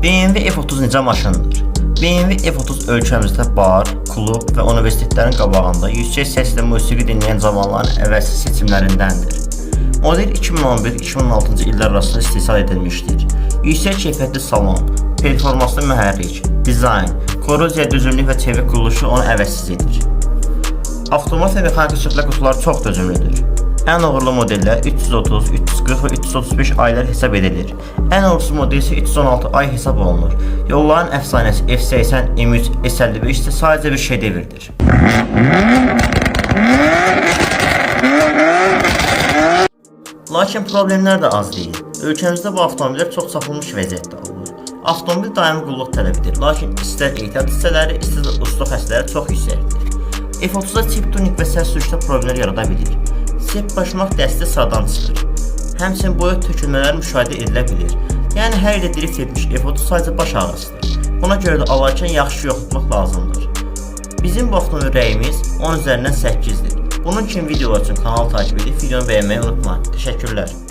BMW F30 necə maşındır? BMW F30 ölkəmizdə bar, klub və universitetlərin qabağında yüksək səslə musiqi dinləyən cavanların əvəzsiz seçimlərindəndir. Model 2011-2016-cı illər arasında istehsal edilmişdir. Yüksək keyfiyyətli salon, performanslı mühərrik, dizayn, korroziya dözümlülük və çevik quruluşu onu əvəzsiz edir. Avtomat və mexaniki çöklə qutuları çox dözümlüdür. Ən uğurlu modellər 330, 340 və 335 aylar hesab edilir. Ən uğursuz model isə 316 ay hesab olunur. Yolların əfsanəsi F80, M3, S55 isə sadəcə bir şedevrdir. Lakin problemlər də az deyil. Ölkəmizdə bu avtomobillər çox çapılmış vəziyyətdə olur. Avtomobil daimi qulluq tələb edir, lakin istər ehtiyat hissələri, istər ustaq həssələri çox yüksəkdir. F30-da chip tuning və səs sürüşdə problemlər yarada bilir. Sep başmaq dəsti sıradan çıxır. Həmçinin boyut tökülmələr müşahidə edilə bilir. Yəni hər yerdə drift etmiş F30 sadəcə baş ağrısıdır. Buna görə də alarkən yaxşı yoxlatmaq lazımdır. Bizim bu avtomobil rəyimiz 10 üzərindən 8-dir. Bunun kimi videolar üçün kanalı takip edib videonu bəyənməyi unutmayın. Təşəkkürlər.